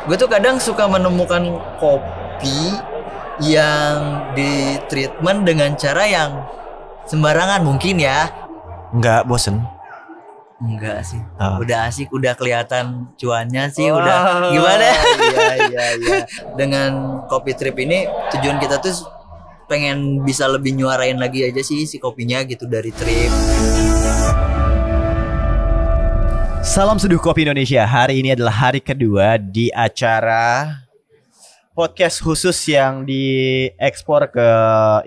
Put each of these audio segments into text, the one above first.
Gue tuh kadang suka menemukan kopi yang di treatment dengan cara yang sembarangan mungkin ya. Enggak bosen? Enggak sih. Oh. Udah asik, udah kelihatan cuannya sih, Oh, udah gimana? Iya. Dengan kopi trip ini tujuan kita tuh pengen bisa lebih nyuarain lagi aja sih si kopinya gitu dari trip. Salam Seduh Kopi Indonesia. Hari ini adalah hari kedua di acara podcast khusus yang diekspor ke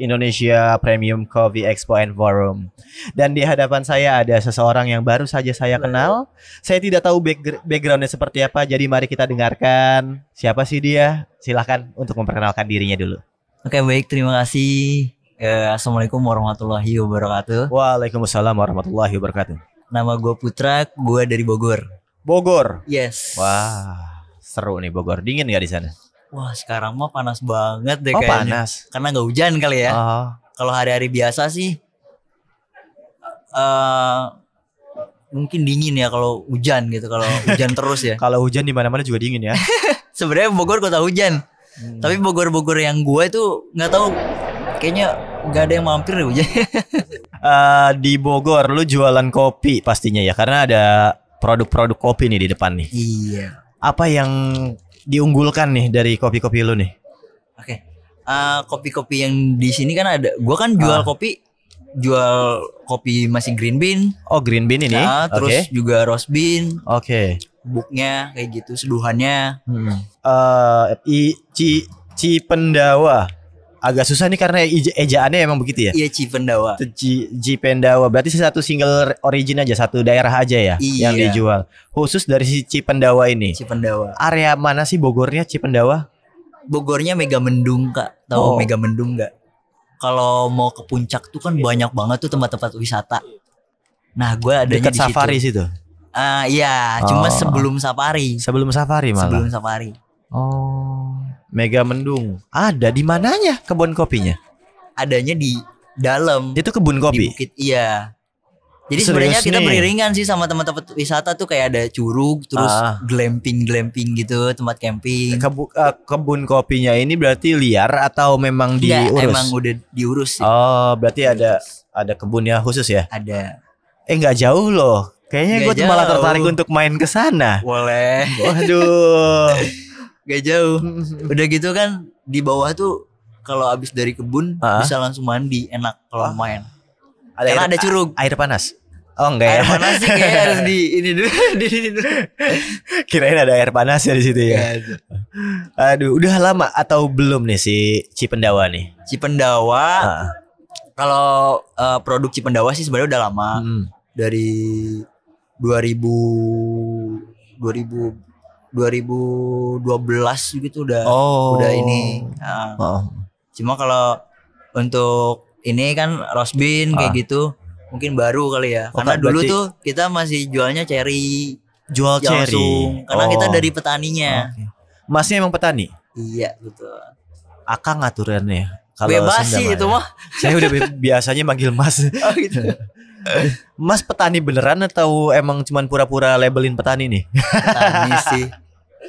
Indonesia Premium Coffee Expo and Forum. Dan di hadapan saya ada seseorang yang baru saja saya kenal. Saya tidak tahu backgroundnya seperti apa. Jadi mari kita dengarkan siapa sih dia. Silahkan untuk memperkenalkan dirinya dulu. Oke, baik, terima kasih. Assalamualaikum warahmatullahi wabarakatuh. Waalaikumsalam warahmatullahi wabarakatuh. Nama gue Putra, gue dari Bogor. Bogor. Yes. Wah, seru nih Bogor. Dingin nggak di sana? Wah, sekarang mah panas banget deh Oh, kayaknya. panas. Karena nggak hujan kali ya. Oh. Kalau hari-hari biasa sih mungkin dingin ya kalau hujan gitu. Kalau hujan terus ya. Kalau hujan di mana-mana juga dingin ya. Sebenarnya Bogor kota hujan. Tapi Bogor-Bogor yang gue itu nggak tahu, kayaknya nggak ada yang mampir deh hujan. Di Bogor lu jualan kopi pastinya ya, karena ada produk-produk kopi nih di depan nih. Iya. Apa yang diunggulkan nih dari kopi-kopi lu nih? Oke. Kopi-kopi yang di sini kan ada. Gua kan jual kopi masih green bean. Oh, green bean ini. Nah, terus juga roast bean. Oke. Bubuknya kayak gitu, seduhannya. Cipendawa. Agak susah nih karena ejaannya emang begitu ya. Iya, Cipendawa. Cipendawa berarti satu single origin aja, satu daerah aja ya Iya. yang dijual. Khusus dari si Cipendawa ini. Cipendawa. Area mana sih Bogornya Cipendawa? Bogornya Megamendung, Kak. Tahu Megamendung nggak? Kalau mau ke puncak tuh kan banyak banget tuh tempat-tempat wisata. Nah, gue adanya Dekat di situ. safari situ. Iya, cuma sebelum safari. Sebelum safari malah. Sebelum safari. Oh, Megamendung. Ada di mananya kebun kopinya? Adanya di dalam. Itu kebun Di kopi. bukit, iya. Jadi Serius sebenarnya kita nih? beriringan sih sama teman-teman wisata tuh, kayak ada curug, terus glamping gitu, tempat camping. Kebun kopinya ini berarti liar atau memang Enggak, diurus? emang udah diurus sih. Oh, berarti ada kebunnya khusus ya? Ada. Nggak jauh loh. Kayaknya Nggak gue tuh malah jauh. tertarik untuk main ke sana. Boleh. Waduh. Gak jauh. Udah gitu kan di bawah tuh kalau abis dari kebun bisa langsung mandi, enak kalau main. Karena ada curug. Air panas. Oh enggak ya. Air panas sih kayak harus di ini dulu, di sini dulu. Kirain ada air panas ya di situ ya. Gak ada. Aduh, udah lama atau belum nih si Cipendawa nih? Cipendawa. Kalau produk Cipendawa sih sebenarnya udah lama. Dari 2012 gitu udah ini. Cuma kalau untuk ini kan roast bean kayak gitu mungkin baru kali ya. Karena dulu tuh kita masih jualnya cherry. Jual cherry. Langsung. Karena kita dari petaninya. Masnya emang petani? Iya betul. Akang aturannya. Kalau bebas sih itu mah. Saya udah biasanya manggil Mas. Oh gitu. Mas petani beneran atau emang cuman pura-pura labelin petani nih? Petani sih.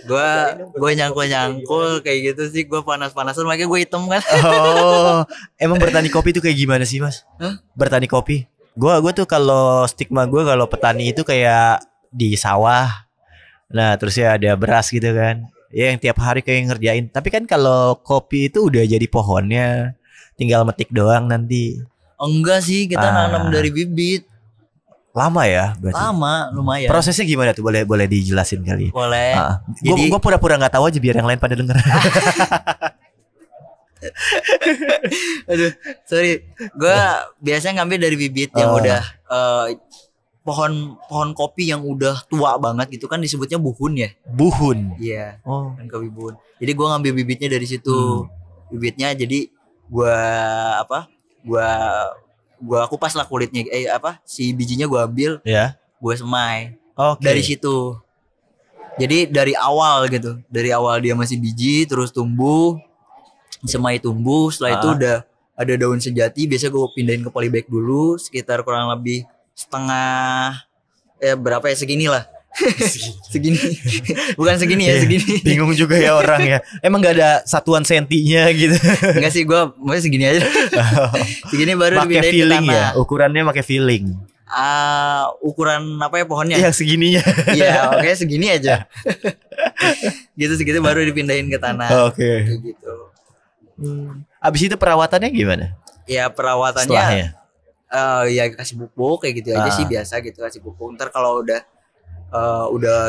Gue nyangkul kayak gitu sih. Gue panas-panasan makanya gue hitam kan. Oh, emang bertani kopi itu kayak gimana sih Mas? Bertani kopi? Gue tuh kalau stigma gue kalau petani itu kayak di sawah. Nah terus ya ada beras gitu kan. Ya yang tiap hari kayak ngerjain. Tapi kan kalau kopi itu udah jadi pohonnya, tinggal metik doang nanti. Enggak sih, kita nanam dari bibit. Lama ya berarti? Lama, lumayan. Prosesnya gimana tuh? Boleh dijelasin kali? Boleh. Gue pura-pura nggak tahu aja biar yang lain pada denger. Aduh, sorry. Gue biasanya ngambil dari bibit yang udah pohon kopi yang udah tua banget gitu kan disebutnya buhun ya. Buhun. Iya. Kan kopi buhun. Jadi gue ngambil bibitnya dari situ. Bibitnya jadi gua kupas lah kulitnya, si bijinya gua ambil, gua semai dari situ. Jadi dari awal gitu, dari awal dia masih biji terus tumbuh, semai tumbuh, setelah itu udah ada daun sejati, biasa gua pindahin ke polybag dulu sekitar kurang lebih setengah berapa ya, segini lah, Segini. Bukan segini ya, segini. Bingung juga ya orang ya. Emang gak ada satuan sentinya gitu. Enggak sih, gue mau segini aja. Segini baru dipindahin ke tanah. Ya? Ukurannya pakai feeling. Ukuran apa ya pohonnya? Yang segininya. Iya, oke segini aja. Gitu segitu baru dipindahin ke tanah. Oke. Gitu. Abis itu perawatannya gimana? Ya perawatannya. Setelahnya. Ya kasih pupuk kayak gitu aja sih, biasa gitu kasih pupuk. Ntar kalau udah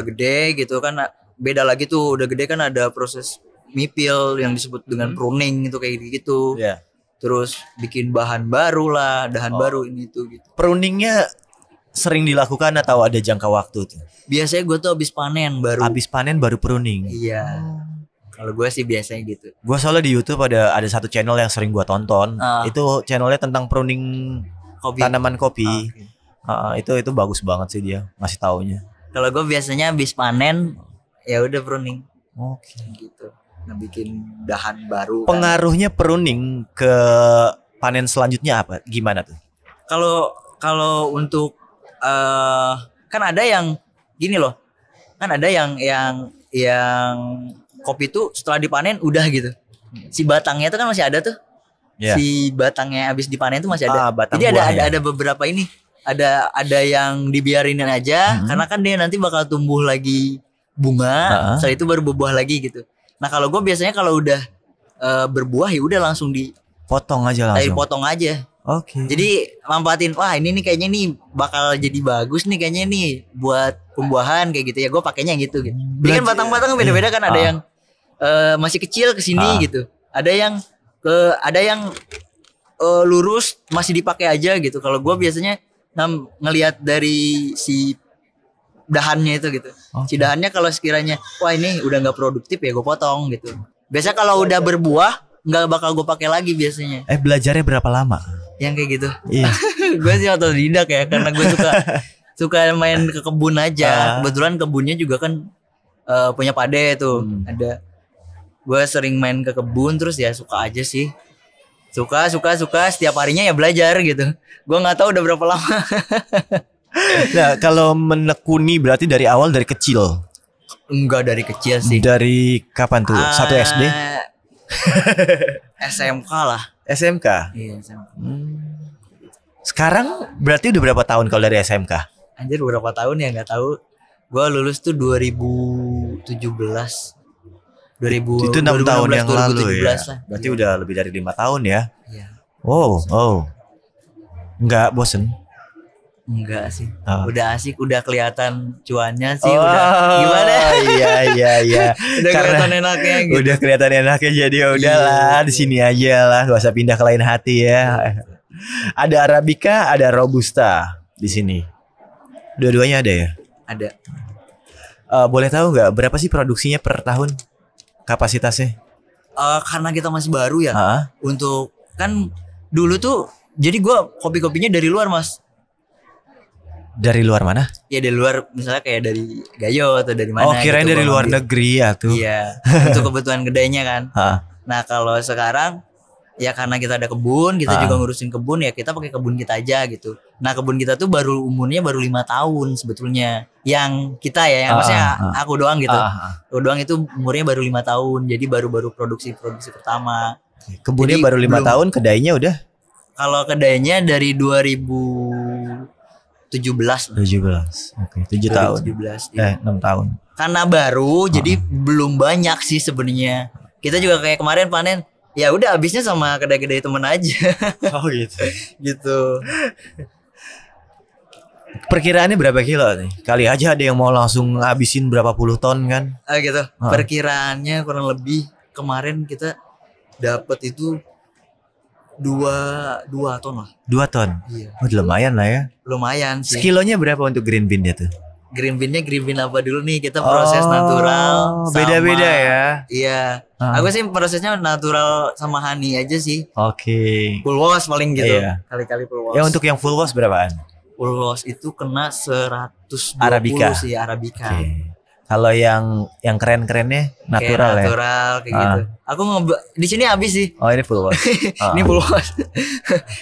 gede gitu kan beda lagi tuh, udah gede kan ada proses mipil yang disebut dengan pruning itu kayak gitu. Yeah. Terus bikin bahan baru lah, dahan baru ini tuh gitu. Pruningnya sering dilakukan atau ada jangka waktu tuh? Biasanya gue tuh habis panen baru pruning. Iya. Kalau gue sih biasanya gitu. Gue soalnya di YouTube ada satu channel yang sering gue tonton. Itu channelnya tentang pruning tanaman kopi. Itu bagus banget sih dia ngasih taunya. Kalau gue biasanya habis panen ya udah pruning. Oke. Gitu. Nah, bikin dahan baru. Pengaruhnya pruning ke panen selanjutnya apa? Gimana tuh? Kalau untuk kan ada yang gini loh. Kan ada yang kopi tuh setelah dipanen udah gitu. Si batangnya tuh kan masih ada tuh. Yeah. Si batangnya habis dipanen tuh masih ada. Jadi ada beberapa ini. Ada yang dibiarinin aja karena kan dia nanti bakal tumbuh lagi bunga, setelah itu baru berbuah lagi gitu. Nah, kalau gue biasanya kalau udah berbuah ya udah langsung dipotong aja. Oke. Jadi manfaatin, wah ini nih kayaknya nih bakal jadi bagus nih kayaknya nih buat pembuahan kayak gitu ya. Gue pakainya gitu. Jadi kan batang-batang beda-beda kan, ada yang masih kecil ke sini gitu. Ada yang lurus masih dipakai aja gitu. Kalau gue biasanya ngelihat dari si dahannya itu gitu. Si dahannya kalau sekiranya wah ini udah nggak produktif ya gue potong gitu. Biasa kalau udah berbuah nggak bakal gue pakai lagi biasanya. Belajarnya berapa lama? Yang kayak gitu. Iya. Gue sih otodidak ya, karena gue suka main ke kebun aja. Kebetulan kebunnya juga kan punya pade tuh. Ada. Gue sering main ke kebun terus ya suka aja sih. Suka setiap harinya ya belajar gitu. Gue nggak tahu udah berapa lama. Nah, kalau menekuni berarti dari awal, dari kecil? Enggak dari kecil sih. Dari kapan tuh? 1 SD? SMK lah. SMK? Iya, SMK. Sekarang berarti udah berapa tahun kalau dari SMK? Anjir berapa tahun ya nggak tahu. Gue lulus tuh 2017. Itu 6 tahun yang lalu ya. Lah. Berarti udah lebih dari 5 tahun ya. Iya. Oh. Enggak bosen? Enggak sih. Udah asik, udah kelihatan cuannya sih, udah gimana? Iya. Udah kelihatan enaknya gitu. Udah kelihatan enaknya jadi udahlah di sini aja lah, gak usah pindah ke lain hati ya. Ada Arabica, ada Robusta di sini. Dua-duanya ada ya? Ada. Boleh tahu nggak berapa sih produksinya per tahun? Kapasitasnya? Karena kita masih baru ya. Untuk kan dulu tuh jadi gue kopi-kopinya dari luar mas. Dari luar mana? Ya dari luar, misalnya kayak dari Gayo atau dari mana. Kirain gitu, dari luar negeri ya tuh. Iya. Untuk kebutuhan gedenya kan. Nah kalau sekarang ya karena kita ada kebun, kita juga ngurusin kebun, ya kita pakai kebun kita aja gitu. Nah kebun kita tuh umurnya baru 5 tahun sebetulnya. Yang kita ya, maksudnya aku doang gitu. Aku doang itu umurnya baru 5 tahun. Jadi baru produksi pertama. Kebunnya jadi, baru 5 tahun, kedainya udah? Kalau kedainya dari 2017. Oke, 7 tahun. 6 tahun. Karena baru, jadi belum banyak sih sebenarnya. Kita juga kayak kemarin panen, ya udah habisnya sama kedai-kedai temen aja. Oh gitu. Gitu. Perkiraannya berapa kilo nih? Kali aja ada yang mau langsung habisin berapa puluh ton kan? Gitu. Perkiraannya kurang lebih kemarin kita dapat itu 2 ton lah. 2 ton? Iya. Lumayan lah ya. Lumayan sih. Sekilonya berapa untuk green bean-nya tuh? Green bean apa dulu nih? Kita proses natural. Beda-beda ya? Iya. Aku sih prosesnya natural sama honey aja sih. Oke. Full wash paling gitu. Iya. Kali-kali full wash. Ya untuk yang full wash berapaan? Full wash itu kena 120 Arabica. sih Arabica. Okay. Kalau yang keren-kerennya natural ya. Natural kayak gitu. Aku di sini habis sih. Oh, ini full wash. Ini full wash.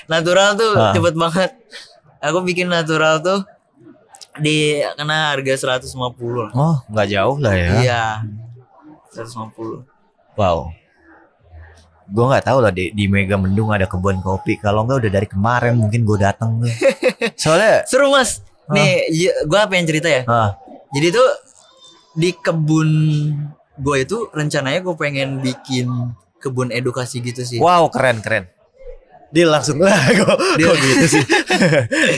Natural tuh cepet banget. Aku bikin natural tuh Kena harga 150. Oh, nggak jauh lah ya. Iya. 150. Wow. Gue nggak tahu lah di Megamendung ada kebun kopi. Kalau nggak udah dari kemarin mungkin gue datang tuh. Soalnya seru Mas. Nih, gue pengen cerita ya. Jadi tuh di kebun gue itu rencananya gue pengen bikin kebun edukasi gitu sih. Wow, keren. Deal langsung lah kok gitu sih.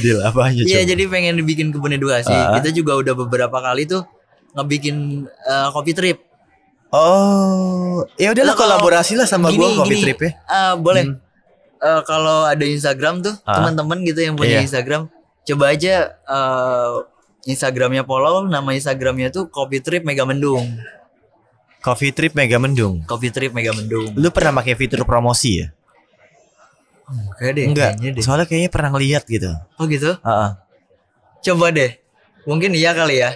Deal apa aja? Iya, jadi pengen bikin kebun edukasi. Kita juga udah beberapa kali tuh ngebikin coffee trip. Oh, ya udahlah kolaborasi lah sama gue coffee trip ya. Boleh. Kalau ada Instagram tuh teman-teman gitu yang punya Instagram, coba aja Instagramnya follow. Nama Instagramnya tuh Coffee Trip Megamendung. Coffee Trip Megamendung. Coffee Trip Megamendung. Lu pernah pakai fitur promosi ya? Enggak. Soalnya kayaknya pernah ngeliat gitu. Oh gitu? Coba deh. Mungkin iya kali ya.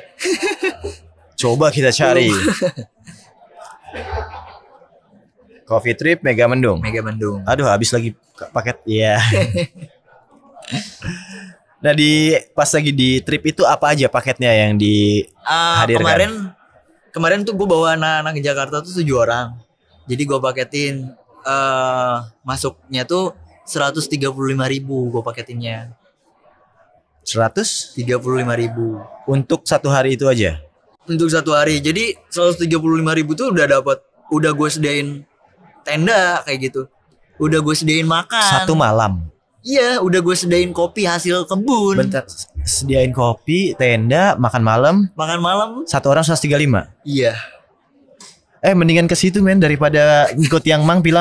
Coba kita cari. Coffee Trip Megamendung. Aduh, habis lagi paket. Iya. Nah, pas lagi di trip itu apa aja paketnya yang dihadirkan? Kemarin tuh gue bawa anak-anak ke Jakarta tuh 7 orang. Jadi gue paketin masuknya tuh 135.000 gue paketinnya. 135.000 untuk satu hari itu aja. Untuk satu hari. Jadi 135.000 tuh udah gue sediain tenda kayak gitu. Udah gue sediain makan. Satu malam. Iya, udah gue sediain kopi hasil kebun. Bentar, sediain kopi, tenda, makan malam. Satu orang 135. Iya. Mendingan ke situ men daripada ikut yang pila.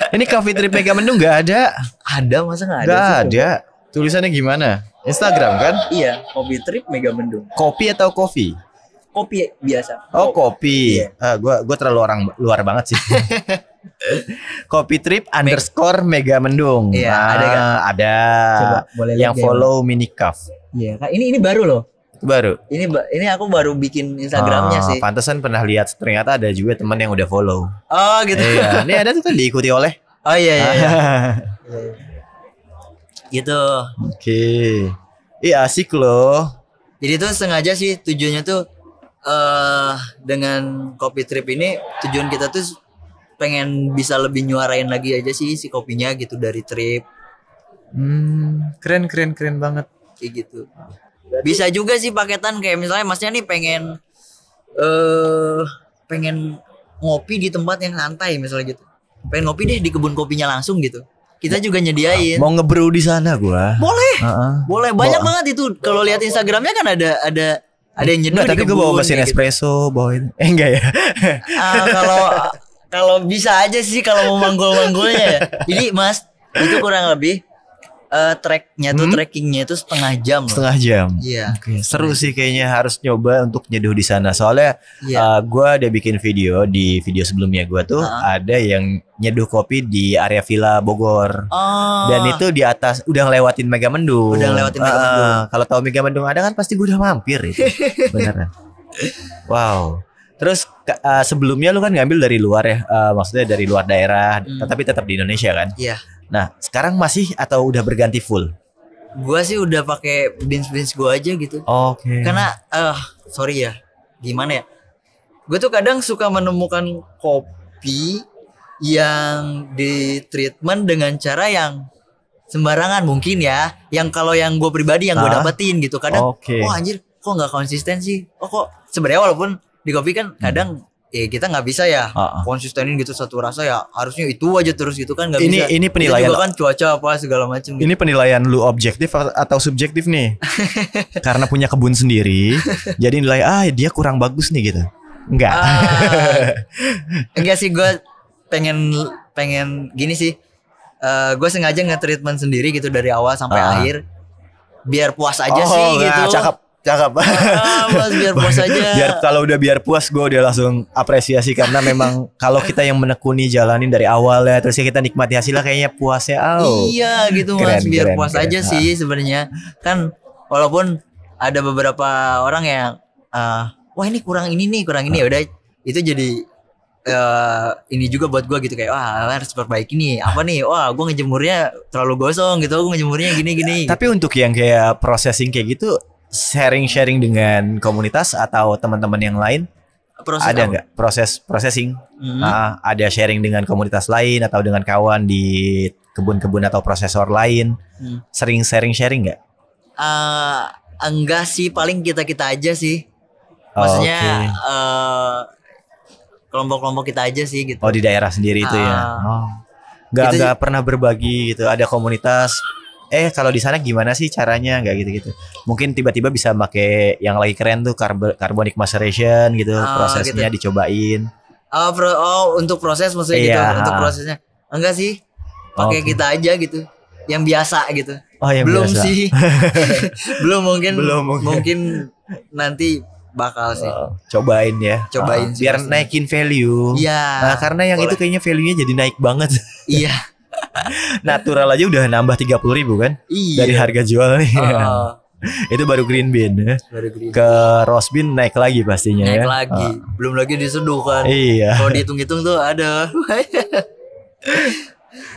Ini Coffee Trip Megamendung nggak ada? Ada, masa nggak ada? Nggak ada. Tulisannya gimana? Instagram kan? Iya, Coffee Trip Megamendung. Kopi atau kopi? Kopi biasa. Oh, kopi. Iya. Gua terlalu orang luar banget sih. Coffee Trip _ Megamendung. Iya, ada kan? Ada. Coba, boleh yang follow Minicaf. Iya, ini baru loh. Baru. Ini aku baru bikin Instagramnya sih. Pantesan pernah lihat, ternyata ada juga teman yang udah follow. Oh gitu. Iya. Ini ada tuh kan diikuti oleh. Oh iya. Gitu. Oke. Iya, asik loh. Jadi tuh sengaja sih tujuannya tuh dengan Coffee Trip ini tujuan kita tuh pengen bisa lebih nyuarain lagi aja sih si kopinya gitu dari trip. Keren banget. Kayak gitu. Bisa juga sih paketan kayak misalnya masnya nih pengen ngopi di tempat yang santai misalnya gitu. Pengen ngopi deh di kebun kopinya langsung gitu. Kita juga nyediain. Mau ngebrew di sana gua. Boleh. Boleh, banyak banget itu. Kalau lihat Instagramnya kan ada yang nyeduh di kebun. Tapi gua bawa mesin espresso, bawain. Enggak ya. Kalau bisa aja sih kalau mau manggul-manggulnya ya. Jadi Mas, itu kurang lebih trackingnya itu setengah jam. Setengah jam. Iya. Okay. Seru sih kayaknya, harus nyoba untuk nyeduh di sana. Soalnya gue ada bikin video di video sebelumnya gue tuh ada yang nyeduh kopi di area Villa Bogor. Dan itu di atas udah ngelewatin Megamendung. Kalau tahu Megamendung ada kan pasti gue udah mampir itu. Beneran. Wow. Terus sebelumnya lu kan ngambil dari luar ya, maksudnya dari luar daerah, tapi tetap di Indonesia kan? Iya. Nah, sekarang masih atau udah berganti full? Gua sih udah pakai beans gua aja gitu. Oke. Karena sorry ya, gimana ya? Gue tuh kadang suka menemukan kopi yang di treatment dengan cara yang sembarangan mungkin ya. Yang kalau yang gue pribadi yang gue dapetin gitu. Kadang, anjir, kok nggak konsisten sih? Kok sebenarnya walaupun di kopi kan kadang kita nggak bisa ya konsistenin gitu satu rasa ya, harusnya itu aja terus gitu kan nggak bisa. Ini penilaian juga kan cuaca apa segala macam gitu. Ini penilaian lu objektif atau subjektif nih? Karena punya kebun sendiri jadi nilai dia kurang bagus nih gitu. Enggak. Enggak sih, gue pengen gini sih. Gue sengaja nge-treatment sendiri gitu dari awal sampai akhir biar puas aja sih gitu. Cakep. Mas, biar puas aja. Biar puas gue udah langsung apresiasi, karena memang kalau kita yang menekuni jalanin dari awal ya, terus kita nikmati hasilnya kayaknya puasnya. Iya gitu Mas, biar puas aja sih sebenarnya. Kan walaupun ada beberapa orang yang wah ini kurang ini ya udah, itu jadi ini juga buat gue gitu kayak wah harus perbaiki nih apa nih, wah gue ngejemurnya terlalu gosong gitu, gue ngejemurnya gini. Tapi untuk yang kayak processing kayak gitu, sharing dengan komunitas atau teman-teman yang lain, ada nggak proses processing? Ada sharing dengan komunitas lain atau dengan kawan di kebun-kebun atau prosesor lain? Sering sharing nggak? Enggak sih, paling kita aja sih. Maksudnya kelompok-kelompok kita aja sih gitu. Oh, di daerah sendiri itu ya. Nggak pernah berbagi gitu. Ada komunitas. Kalau di sana gimana sih caranya? Nggak gitu. Mungkin tiba-tiba bisa pakai yang lagi keren tuh carbonic maceration gitu. Prosesnya gitu. Dicobain. Untuk proses maksudnya gitu. Untuk prosesnya. Enggak sih. Pakai kita aja gitu. Yang biasa gitu. Oh, yang belum biasa. Sih. belum mungkin nanti bakal sih. Cobain ya. Cobain sih. Biar naikin value. Iya. Nah, karena yang itu kayaknya value-nya jadi naik banget. Iya. Natural aja udah nambah 30.000 kan? Iya. Dari harga jual nih. Itu baru green bean ya. Ke rose bean naik lagi pastinya naik ya. Lagi. Belum lagi diseduh kan. Iya. Kalau dihitung-hitung tuh ada.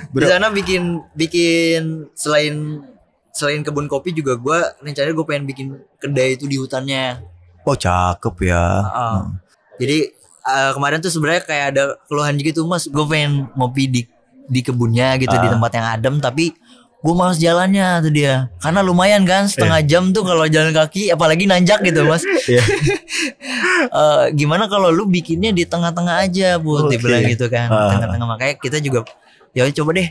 Di sana bikin selain kebun kopi juga rencananya gue pengen bikin kedai itu di hutannya. Oh, cakep ya. Jadi kemarin tuh sebenarnya kayak ada keluhan gitu, Mas, gue pengen ngopi di kebunnya gitu, di tempat yang adem, tapi gue malas jalannya tuh dia, karena lumayan kan setengah jam tuh kalau jalan kaki, apalagi nanjak gitu, Mas. Gimana kalau lu bikinnya di tengah-tengah aja, Bu? Dibilang gitu kan, tengah-tengah. Makanya kita juga ya coba deh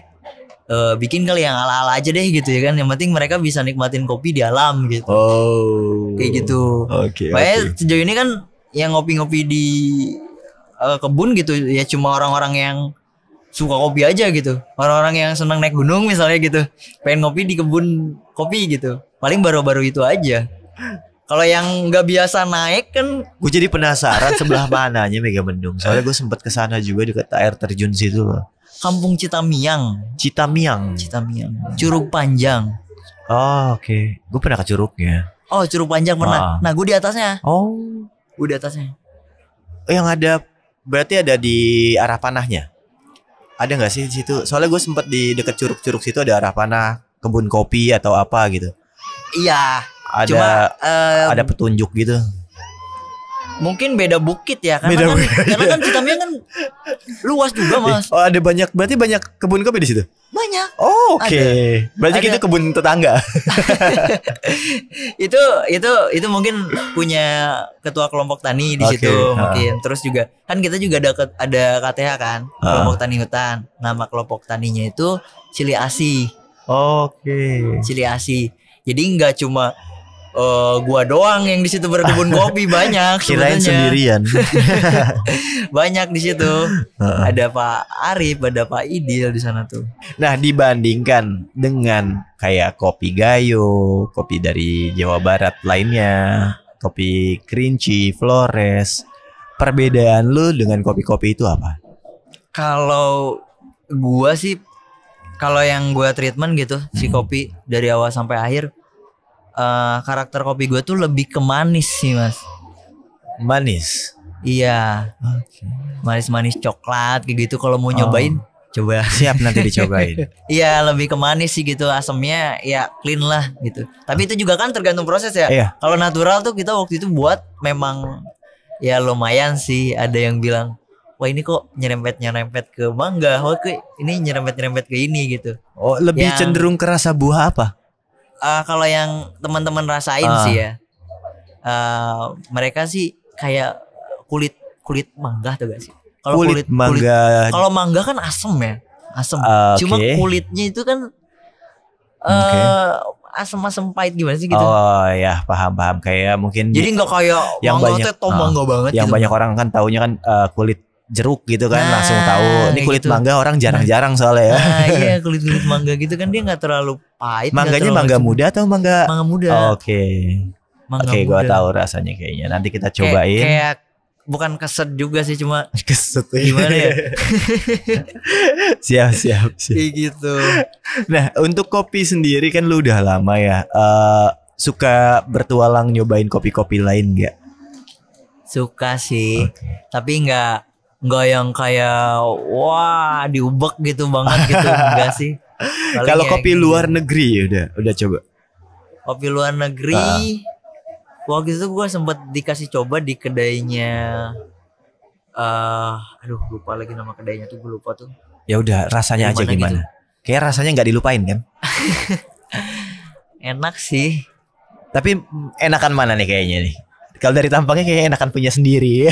bikin kali yang ala-ala aja deh gitu ya kan. Yang penting mereka bisa nikmatin kopi di alam gitu. Kayak gitu. Makanya sejauh ini kan yang ngopi-ngopi di kebun gitu ya cuma orang-orang yang suka kopi aja gitu. Orang-orang yang senang naik gunung misalnya gitu. Pengen ngopi di kebun kopi gitu. Paling baru-baru itu aja. Kalau yang nggak biasa naik kan, gue jadi penasaran sebelah mananya Megamendung. Soalnya gue sempat kesana juga dekat air terjun situ loh. Kampung Citamiang. Curug Panjang. Oh, oke. Gue pernah ke curugnya. Oh, Curug Panjang pernah. Nah, gue di atasnya. Oh. Gue di atasnya. Yang ada berarti ada di arah panahnya. Ada nggak sih di situ? Soalnya gue sempat di dekat curug-curug situ ada arah panah, kebun kopi atau apa gitu. Iya. Ada petunjuk gitu. Mungkin beda bukit ya, karena kan Citamiang kan luas juga, Mas. Oh, ada berarti banyak kebun kopi di situ? Banyak. Oh, oke. Berarti kita kebun tetangga. itu mungkin punya ketua kelompok tani di situ mungkin. Terus juga kan kita juga ada KTH kan, kelompok tani hutan. Nama kelompok taninya itu Cili Asih. Cili Asih. Jadi nggak cuma gua doang yang di situ berkebun kopi, banyak kirain sendirian. Banyak di situ. Ada Pak Arif, ada Pak Idil di sana tuh. Nah, dibandingkan dengan kayak kopi Gayo, kopi dari Jawa Barat lainnya, kopi Kerinci, Flores, perbedaan lu dengan kopi-kopi itu apa? Kalau gua sih, kalau yang gua treatment gitu, si kopi dari awal sampai akhir, karakter kopi gue tuh lebih ke manis sih, Mas. Manis? Iya. Manis-manis coklat kayak gitu. Kalau mau nyobain, coba. Siap, nanti dicobain. Iya, lebih ke manis sih gitu. Asamnya ya clean lah gitu. Tapi itu juga kan tergantung proses ya. Kalau natural tuh kita waktu itu buat memang ya lumayan sih. Ada yang bilang, wah ini kok nyerempet ke mangga, wah ini nyerempet ke ini gitu. Oh, lebih cenderung ke rasa buah apa? Kalau yang teman-teman rasain sih ya, mereka sih kayak kulit mangga tuh gak sih? Kalau kulit mangga, kalau mangga kan asem ya, Cuma kulitnya itu kan asem-asem pahit gimana sih gitu? Oh ya, paham kayak mungkin. Jadi nggak kayak yang banyak mangga banget. Yang gitu banyak orang kan taunya kan kulit jeruk gitu kan, langsung tahu ini kulit gitu. Mangga orang jarang-jarang soalnya ya. Iya, kulit mangga gitu kan dia nggak terlalu pahit. Mangganya mangga muda atau mangga? Mangga muda. Oke, gua tahu rasanya kayaknya. Nanti kita cobain. Kayak bukan keset juga sih, cuma keset gimana ya? siap. Kayak gitu. Nah, untuk kopi sendiri kan lu udah lama ya. Suka bertualang nyobain kopi-kopi lain nggak? Suka sih, tapi nggak Nggak yang kayak wah diubek gitu banget gitu, enggak sih. Kalau kopi luar negeri udah coba. Kopi luar negeri waktu itu gue sempet dikasih coba di kedainya aduh lupa lagi nama kedainya tuh, gue lupa tuh. Ya udah rasanya aja gimana gitu? Kayak rasanya nggak dilupain kan. Enak sih, tapi enakan mana nih kayaknya nih? Kalau dari tampangnya kayak enakan punya sendiri.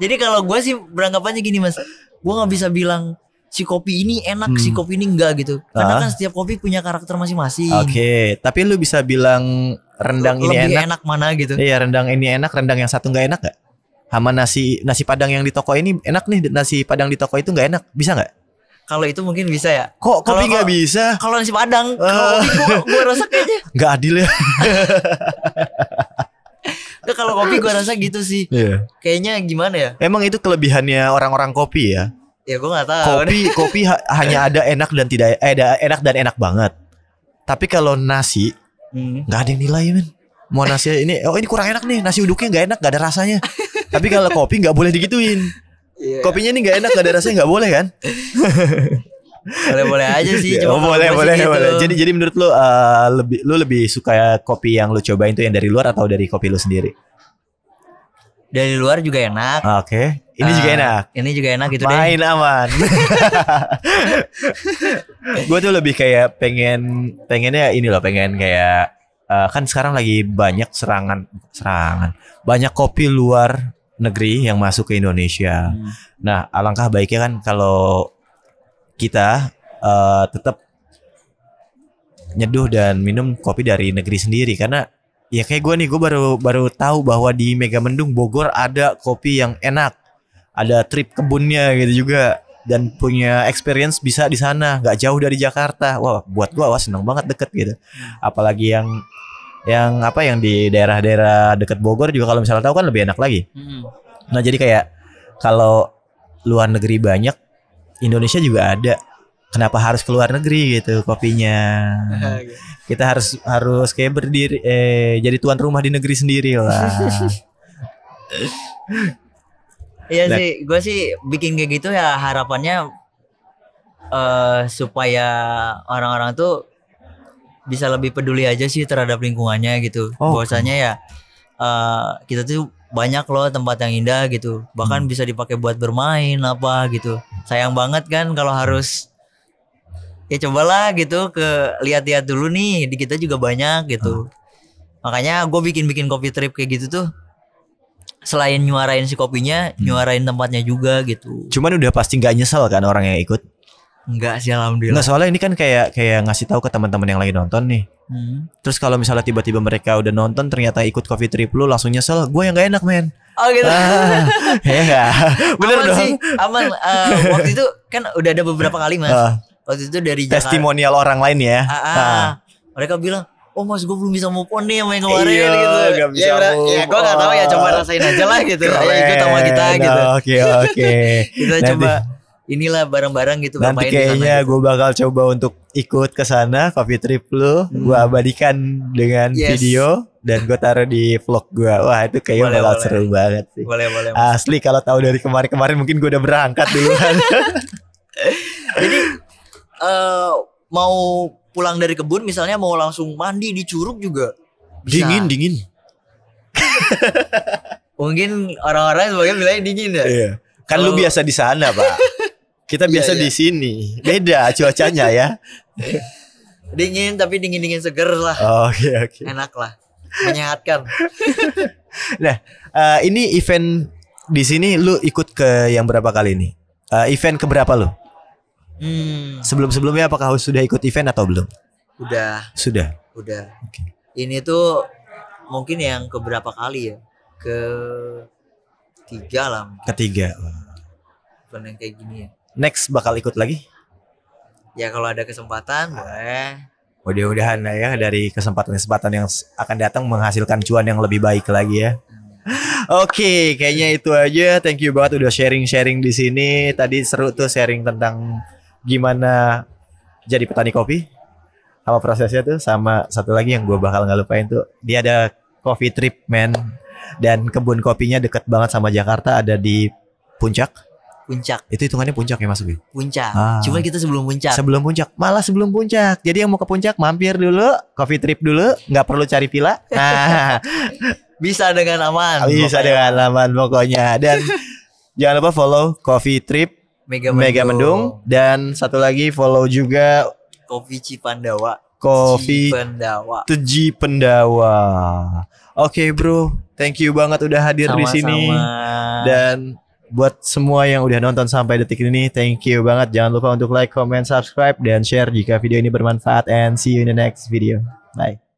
Jadi kalau gue sih beranggapannya gini mas, gue nggak bisa bilang si kopi ini enak, si kopi ini enggak gitu. Karena kan setiap kopi punya karakter masing-masing. Oke, tapi lu bisa bilang rendang ini lebih enak mana gitu. Iya, rendang ini enak, rendang yang satu nggak enak gak? Sama nasi padang yang di toko ini enak nih, nasi padang di toko itu nggak enak, bisa nggak? Kalau itu mungkin bisa ya. Kok kopi nggak bisa? Kalau nasi padang, kalau kopi gue rasa kayaknya nggak adil ya. Kalau kopi gue rasa gitu sih. Yeah. Kayaknya gimana ya? Emang itu kelebihannya orang-orang kopi ya. Ya gue nggak tahu. Kopi hanya ada enak dan tidak ada enak dan enak banget. Tapi kalau nasi nggak ada yang nilai men. Mau nasi ini kurang enak nih, nasi uduknya nggak enak, nggak ada rasanya. Tapi kalau kopi nggak boleh digituin. Yeah. Kopinya nih nggak enak, nggak ada rasanya, nggak boleh kan? Boleh aja sih. Boleh. Jadi menurut lu lebih suka kopi yang lu cobain tuh yang dari luar atau dari kopi lu sendiri? Dari luar juga enak. Oke. Ini juga enak. Ini juga enak gitu deh. Main aman. Gue tuh lebih kayak pengennya ini loh, pengen kayak kan sekarang lagi banyak serangan. Banyak kopi luar negeri yang masuk ke Indonesia. Nah, alangkah baiknya kan kalau kita tetap nyeduh dan minum kopi dari negeri sendiri, karena ya kayak gue nih, gue baru tahu bahwa di Megamendung Bogor ada kopi yang enak, ada trip kebunnya gitu juga, dan punya experience bisa di sana, nggak jauh dari Jakarta. Wah, buat gue seneng banget deket gitu. Apalagi yang di daerah-daerah deket Bogor juga kalau misalnya tahu kan lebih enak lagi. Nah jadi kayak kalau luar negeri banyak, Indonesia juga ada. Kenapa harus ke luar negeri gitu kopinya? Kita harus kayak berdiri jadi tuan rumah di negeri sendiri lah. Iya sih, gue sih bikin kayak gitu ya harapannya supaya orang-orang tuh bisa lebih peduli aja sih terhadap lingkungannya gitu. Bahwasanya ya kita tuh banyak loh tempat yang indah gitu. Bahkan bisa dipakai buat bermain apa gitu. Sayang banget kan kalau harus ya cobalah gitu ke lihat-lihat dulu nih, di kita juga banyak gitu. Makanya gue bikin kopi trip kayak gitu tuh. Selain nyuarain si kopinya, nyuarain tempatnya juga gitu. Cuman udah pasti nggak nyesel kan orang yang ikut? Enggak sih, alhamdulillah. Nggak, soalnya ini kan kayak ngasih tahu ke teman-teman yang lagi nonton nih. Terus kalau misalnya tiba-tiba mereka udah nonton ternyata ikut coffee trip lu langsung nyesel, gue yang nggak enak men. Oh gitu. Ya nggak. Bener aman dong. Sih, aman. Waktu itu kan udah ada beberapa kali mas. Waktu itu dari Jakarta. Testimonial orang lain ya. Mereka bilang, oh mas gue belum bisa move on nih sama yang kemarin gitu. Gak bisa ya gue nggak tahu ya, coba rasain aja lah gitu. Ayo ikut sama kita gitu. Oke. Kita coba inilah bareng-bareng gitu. Nanti kayaknya gue bakal coba untuk ikut ke sana coffee trip lu. Gue abadikan dengan video dan gue taruh di vlog gue. Wah itu kayaknya bakal seru banget sih. Boleh. Asli kalau tahu dari kemarin mungkin gue udah berangkat duluan. Jadi mau pulang dari kebun misalnya, mau langsung mandi di curug juga bisa. Dingin. Mungkin orang-orang sebagian bilangnya dingin ya. Iya. Kan lu biasa di sana pak. Kita biasa di sini. Beda cuacanya ya. Dingin tapi dingin seger lah. Oke. Enak lah. Menyehatkan. Nah, ini event di sini lu ikut ke yang berapa kali nih? Event keberapa lu? Sebelum-sebelumnya apakah sudah ikut event atau belum? Sudah. Okay. Ini tuh mungkin yang keberapa kali ya? Ketiga lah. Ketiga. Event yang kayak gini ya. Next bakal ikut lagi? Ya kalau ada kesempatan boleh. Mudah-mudahan ya dari kesempatan yang akan datang menghasilkan cuan yang lebih baik lagi ya. Oke, kayaknya itu aja. Thank you banget udah sharing di sini. Tadi seru tuh sharing tentang gimana jadi petani kopi, sama prosesnya tuh, sama satu lagi yang gue bakal nggak lupain tuh, dia ada coffee trip man. Dan kebun kopinya deket banget sama Jakarta, ada di Puncak. Itu hitungannya puncak ya masuk ya? Puncak. Cuma kita sebelum puncak. Malah sebelum puncak. Jadi yang mau ke puncak mampir dulu, coffee trip dulu, nggak perlu cari villa. Bisa dengan aman. Pokoknya. Dan jangan lupa follow Coffee Trip Mega Mendung. Dan satu lagi follow juga Kopi Cipandawa. Teji Pendawa. Oke bro, thank you banget udah hadir di sini. Dan buat semua yang udah nonton sampai detik ini, thank you banget. Jangan lupa untuk like, comment, subscribe, dan share jika video ini bermanfaat. And see you in the next video. Bye.